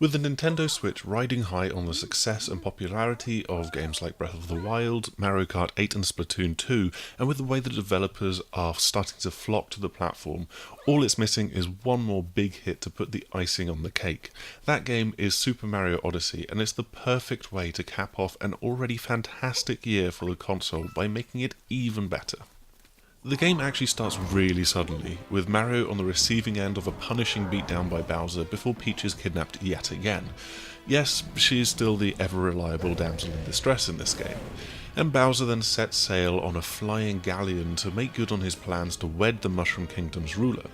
With the Nintendo Switch riding high on the success and popularity of games like Breath of the Wild, Mario Kart 8 and Splatoon 2, and with the way the developers are starting to flock to the platform, all it's missing is one more big hit to put the icing on the cake. That game is Super Mario Odyssey, and it's the perfect way to cap off an already fantastic year for the console by making it even better. The game actually starts really suddenly, with Mario on the receiving end of a punishing beatdown by Bowser before Peach is kidnapped yet again. Yes, she is still the ever-reliable damsel in distress in this game. And Bowser then sets sail on a flying galleon to make good on his plans to wed the Mushroom Kingdom's ruler.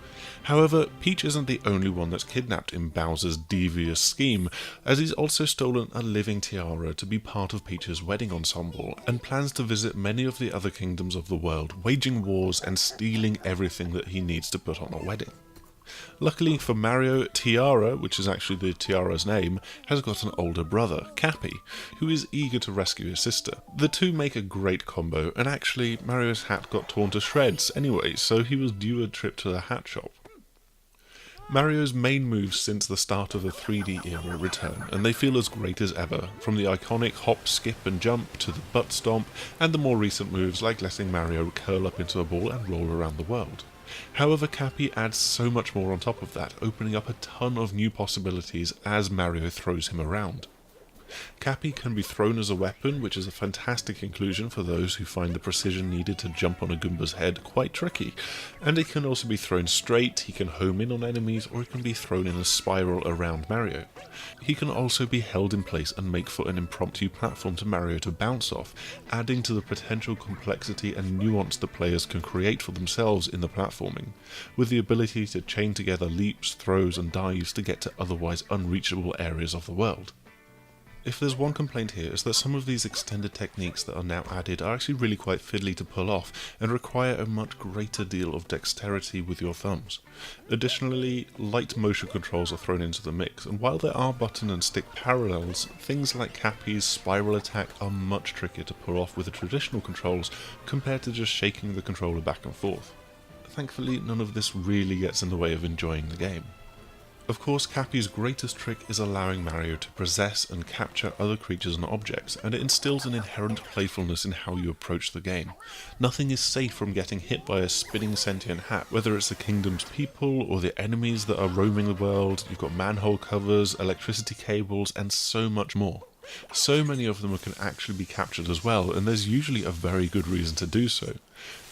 However, Peach isn't the only one that's kidnapped in Bowser's devious scheme, as he's also stolen a living tiara to be part of Peach's wedding ensemble, and plans to visit many of the other kingdoms of the world, waging wars and stealing everything that he needs to put on a wedding. Luckily for Mario, Tiara, which is actually the tiara's name, has got an older brother, Cappy, who is eager to rescue his sister. The two make a great combo, and actually Mario's hat got torn to shreds anyway, so he was due a trip to the hat shop. Mario's main moves since the start of the 3D era return, and they feel as great as ever, from the iconic hop, skip and jump to the butt stomp, and the more recent moves like letting Mario curl up into a ball and roll around the world. However, Cappy adds so much more on top of that, opening up a ton of new possibilities as Mario throws him around. Cappy can be thrown as a weapon, which is a fantastic inclusion for those who find the precision needed to jump on a Goomba's head quite tricky, and it can also be thrown straight, he can home in on enemies, or it can be thrown in a spiral around Mario. He can also be held in place and make for an impromptu platform to Mario to bounce off, adding to the potential complexity and nuance that players can create for themselves in the platforming, with the ability to chain together leaps, throws and dives to get to otherwise unreachable areas of the world. If there's one complaint here, is that some of these extended techniques that are now added are actually really quite fiddly to pull off and require a much greater deal of dexterity with your thumbs. Additionally, light motion controls are thrown into the mix, and while there are button and stick parallels, things like Cappy's spiral attack are much trickier to pull off with the traditional controls compared to just shaking the controller back and forth. Thankfully, none of this really gets in the way of enjoying the game. Of course, Cappy's greatest trick is allowing Mario to possess and capture other creatures and objects, and it instills an inherent playfulness in how you approach the game. Nothing is safe from getting hit by a spinning sentient hat, whether it's the kingdom's people or the enemies that are roaming the world. You've got manhole covers, electricity cables, and so much more. So many of them can actually be captured as well, and there's usually a very good reason to do so.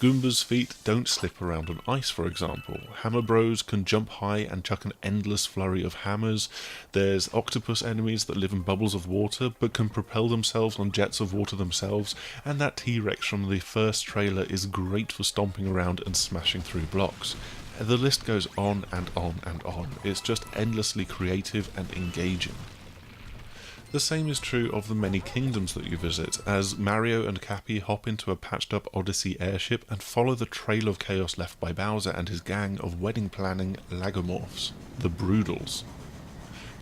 Goomba's feet don't slip around on ice, for example. Hammer Bros can jump high and chuck an endless flurry of hammers. There's octopus enemies that live in bubbles of water but can propel themselves on jets of water themselves, and that T-Rex from the first trailer is great for stomping around and smashing through blocks. The list goes on and on and on. It's just endlessly creative and engaging. The same is true of the many kingdoms that you visit, as Mario and Cappy hop into a patched up Odyssey airship and follow the trail of chaos left by Bowser and his gang of wedding planning lagomorphs, the Broodals.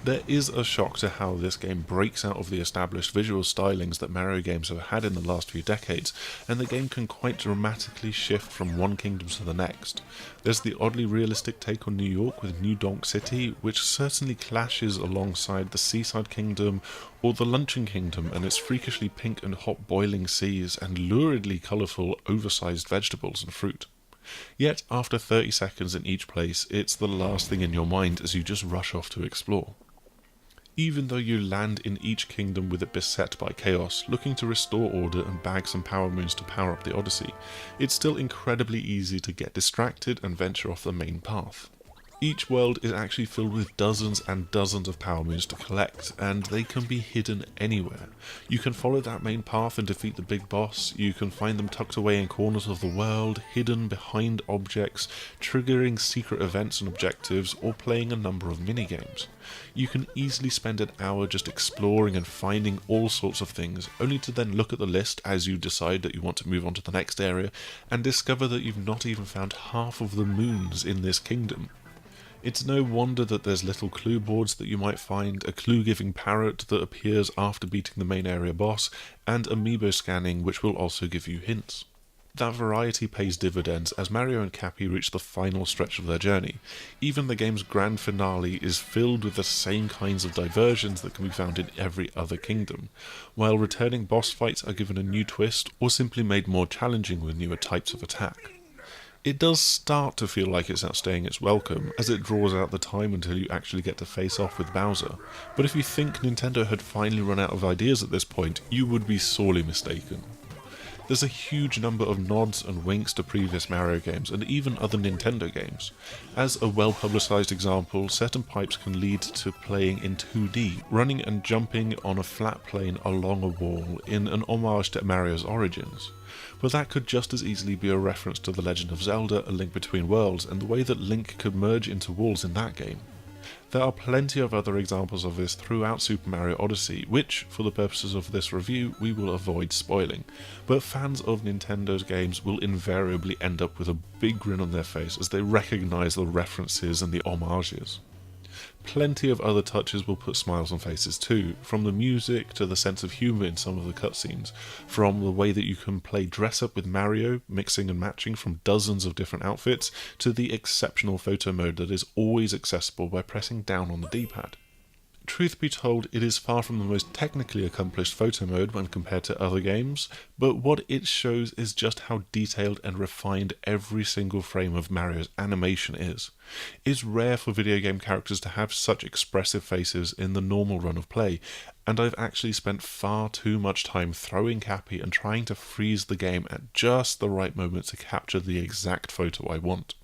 There is a shock to how this game breaks out of the established visual stylings that Mario games have had in the last few decades, and the game can quite dramatically shift from one kingdom to the next. There's the oddly realistic take on New York with New Donk City, which certainly clashes alongside the Seaside Kingdom or the Luncheon Kingdom and its freakishly pink and hot boiling seas and luridly colourful oversized vegetables and fruit. Yet, after 30 seconds in each place, it's the last thing in your mind as you just rush off to explore. Even though you land in each kingdom with it beset by chaos, looking to restore order and bag some power moons to power up the Odyssey, it's still incredibly easy to get distracted and venture off the main path. Each world is actually filled with dozens and dozens of power moons to collect, and they can be hidden anywhere. You can follow that main path and defeat the big boss, you can find them tucked away in corners of the world, hidden behind objects, triggering secret events and objectives, or playing a number of minigames. You can easily spend an hour just exploring and finding all sorts of things, only to then look at the list as you decide that you want to move on to the next area, and discover that you've not even found half of the moons in this kingdom. It's no wonder that there's little clue boards that you might find, a clue-giving parrot that appears after beating the main area boss, and amiibo scanning which will also give you hints. That variety pays dividends as Mario and Cappy reach the final stretch of their journey. Even the game's grand finale is filled with the same kinds of diversions that can be found in every other kingdom, while returning boss fights are given a new twist or simply made more challenging with newer types of attack. It does start to feel like it's outstaying its welcome, as it draws out the time until you actually get to face off with Bowser, but if you think Nintendo had finally run out of ideas at this point, you would be sorely mistaken. There's a huge number of nods and winks to previous Mario games and even other Nintendo games. As a well-publicised example, certain pipes can lead to playing in 2D, running and jumping on a flat plane along a wall in an homage to Mario's origins. But that could just as easily be a reference to The Legend of Zelda: A Link Between Worlds and the way that Link could merge into walls in that game. There are plenty of other examples of this throughout Super Mario Odyssey, which, for the purposes of this review, we will avoid spoiling, but fans of Nintendo's games will invariably end up with a big grin on their face as they recognise the references and the homages. Plenty of other touches will put smiles on faces too, from the music to the sense of humour in some of the cutscenes, from the way that you can play dress up with Mario, mixing and matching from dozens of different outfits, to the exceptional photo mode that is always accessible by pressing down on the D-pad. Truth be told, it is far from the most technically accomplished photo mode when compared to other games, but what it shows is just how detailed and refined every single frame of Mario's animation is. It's rare for video game characters to have such expressive faces in the normal run of play, and I've actually spent far too much time throwing Cappy and trying to freeze the game at just the right moment to capture the exact photo I want.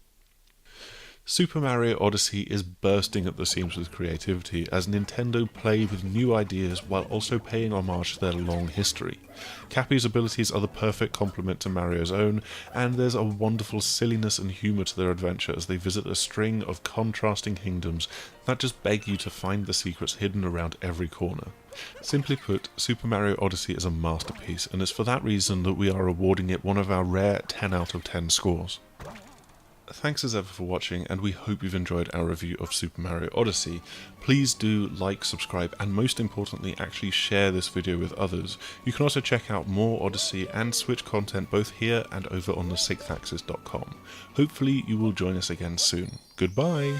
Super Mario Odyssey is bursting at the seams with creativity as Nintendo play with new ideas while also paying homage to their long history. Cappy's abilities are the perfect complement to Mario's own, and there's a wonderful silliness and humour to their adventure as they visit a string of contrasting kingdoms that just beg you to find the secrets hidden around every corner. Simply put, Super Mario Odyssey is a masterpiece, and it's for that reason that we are awarding it one of our rare 10 out of 10 scores. Thanks as ever for watching, and we hope you've enjoyed our review of Super Mario Odyssey. Please do like, subscribe, and most importantly, actually share this video with others. You can also check out more Odyssey and Switch content both here and over on the 6axis.com. Hopefully you will join us again soon. Goodbye!